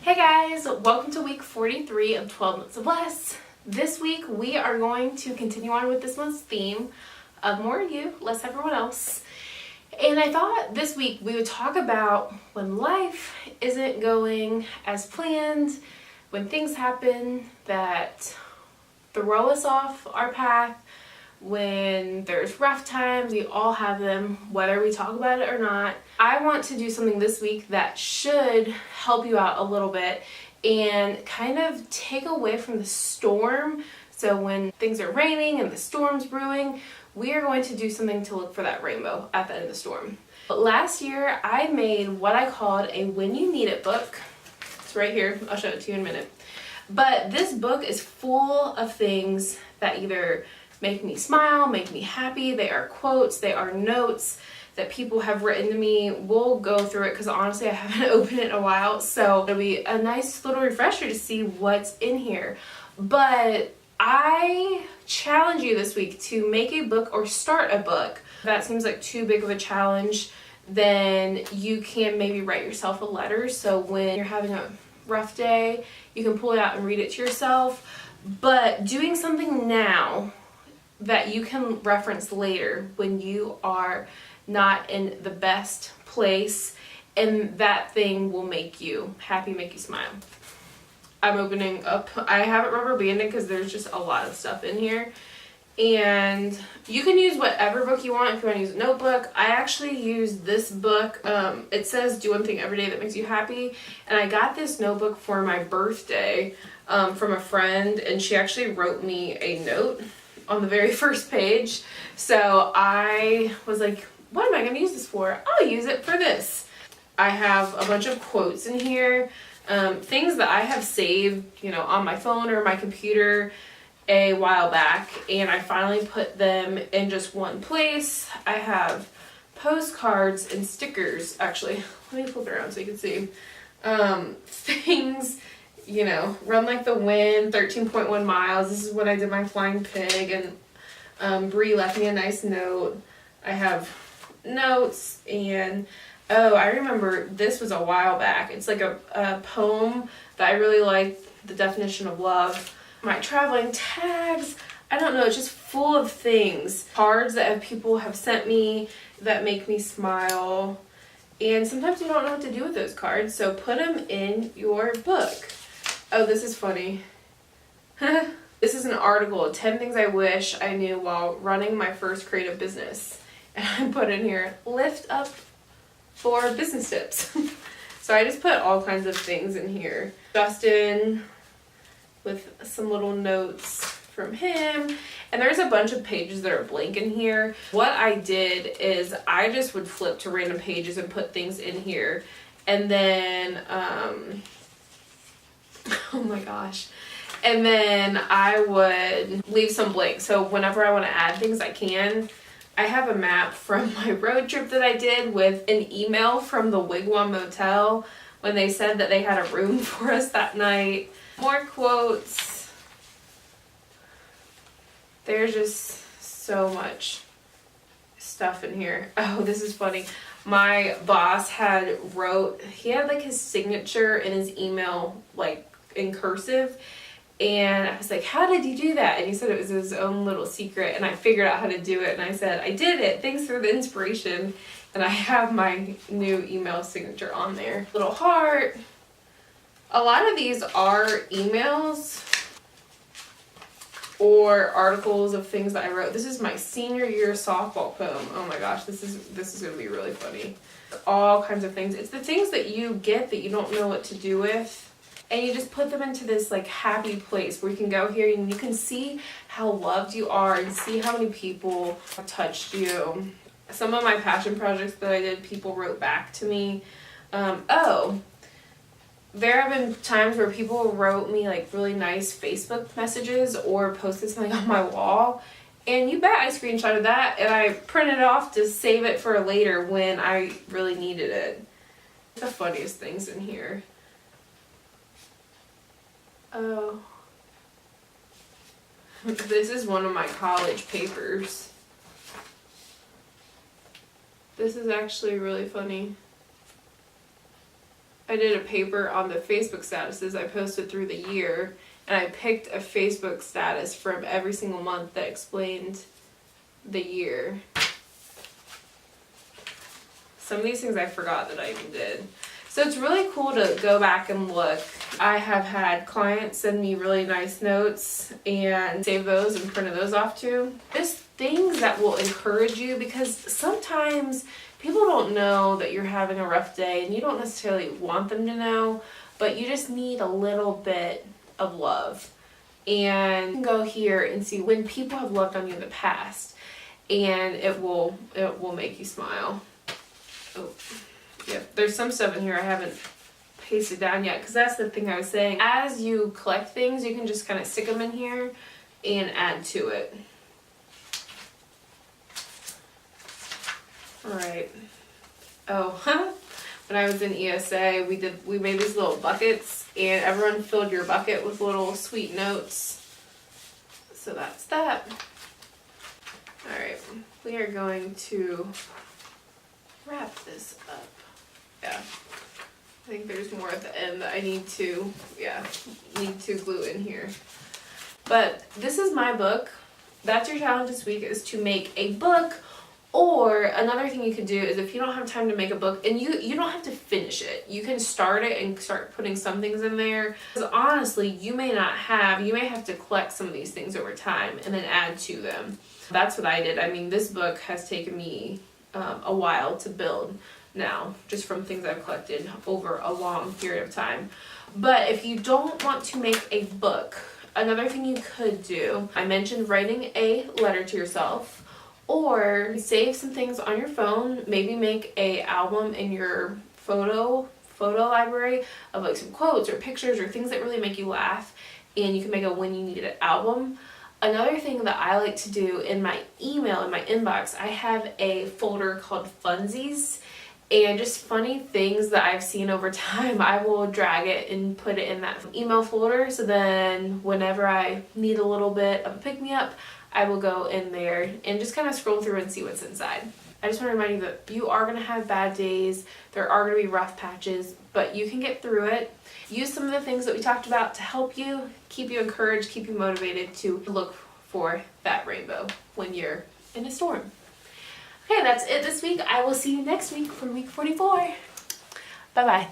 Hey guys, welcome to week 43 of 12 Months of Less. This week we are going to continue on with this month's theme of more you, less everyone else. And I thought this week we would talk about when life isn't going as planned, when things happen that throw us off our path, when there's rough times. We all have them, whether we talk about it or not. I want to do something this week that should help you out a little bit and kind of take away from the storm. So when things are raining and the storm's brewing, we are going to do something to look for that rainbow at the end of the storm. But last year I made what I called a When You Need It book. It's right here. I'll show it to you in a minute. But this book is full of things that either make me smile, make me happy. They are quotes, they are notes that people have written to me. We'll go through it because honestly I haven't opened it in a while, so it'll be a nice little refresher to see what's in here. But I challenge you this week to make a book or start a book. If that seems like too big of a challenge, then you can maybe write yourself a letter, so when you're having a rough day you can pull it out and read it to yourself. But doing something now that you can reference later when you are not in the best place, and that thing will make you happy, make you smile. I'm opening up, I haven't rubber banded because there's just a lot of stuff in here, and you can use whatever book you want. If you want to use a notebook, I actually use this book. It says do one thing every day that makes you happy, and I got this notebook for my birthday from a friend, and she actually wrote me a note on the very first page. So I was like, what am I going to use this for? I'll use it for this. I have a bunch of quotes in here, things that I have saved, on my phone or my computer a while back, and I finally put them in just one place. I have postcards and stickers. Actually, let me flip it around so you can see. Things, Run Like the Wind, 13.1 miles. This is when I did my flying pig, and Bree left me a nice note. I have notes, and I remember this was a while back. It's like a poem that I really like, The Definition of Love. My traveling tags, I don't know, it's just full of things. Cards that people have sent me that make me smile. And sometimes you don't know what to do with those cards, so put them in your book. Oh, this is funny. This is an article, 10 things I wish I knew while running my first creative business. And I put in here, lift up for business tips. So I just put all kinds of things in here. Justin with some little notes from him. And there's a bunch of pages that are blank in here. What I did is I just would flip to random pages and put things in here. And then, oh my gosh. And then I would leave some blank. So whenever I want to add things, I can. I have a map from my road trip that I did with an email from the Wigwam Motel when they said that they had a room for us that night. More quotes. There's just so much stuff in here. Oh, this is funny. My boss he had like his signature in his email, like in cursive. And I was like, how did you do that? And he said it was his own little secret, and I figured out how to do it, and I said, I did it, thanks for the inspiration. And I have my new email signature on there. Little heart. A lot of these are emails or articles of things that I wrote. This is my senior year softball poem. Oh my gosh, this is gonna be really funny. All kinds of things. It's the things that you get that you don't know what to do with, and you just put them into this like happy place where you can go here and you can see how loved you are and see how many people have touched you. Some of my passion projects that I did, people wrote back to me. There have been times where people wrote me like really nice Facebook messages or posted something on my wall, and you bet I screenshotted that and I printed it off to save it for later when I really needed it. The funniest things in here. Oh, this is one of my college papers. This is actually really funny. I did a paper on the Facebook statuses I posted through the year, and I picked a Facebook status from every single month that explained the year. Some of these things I forgot that I even did. So it's really cool to go back and look. I have had clients send me really nice notes and save those and printed those off too. Just things that will encourage you, because sometimes people don't know that you're having a rough day and you don't necessarily want them to know, but you just need a little bit of love. And you can go here and see when people have loved on you in the past, and it will make you smile. Oh. Yeah, there's some stuff in here I haven't pasted down yet, because that's the thing I was saying. As you collect things, you can just kind of stick them in here and add to it. Alright. Oh, when I was in ESA, we made these little buckets, and everyone filled your bucket with little sweet notes. So that's that. Alright, we are going to wrap this up. Yeah, I think there's more at the end that I need to glue in here. But this is my book. That's your challenge this week, is to make a book. Or another thing you could do is, if you don't have time to make a book, and you don't have to finish it, you can start it and start putting some things in there. Because honestly, you may have to collect some of these things over time and then add to them. That's what I did. I mean, this book has taken me a while to build now, just from things I've collected over a long period of time. But if you don't want to make a book, another thing you could do, I mentioned writing a letter to yourself, or save some things on your phone. Maybe make a album in your photo library of like some quotes or pictures or things that really make you laugh, and you can make a when you need it album. Another thing that I like to do in my email, in my inbox, I have a folder called Funsies, and just funny things that I've seen over time, I will drag it and put it in that email folder. So then whenever I need a little bit of a pick-me-up, I will go in there and just kind of scroll through and see what's inside. I just want to remind you that you are going to have bad days. There are going to be rough patches, but you can get through it. Use some of the things that we talked about to help you, keep you encouraged, keep you motivated to look for that rainbow when you're in a storm. Okay, that's it this week. I will see you next week for week 44. Bye-bye.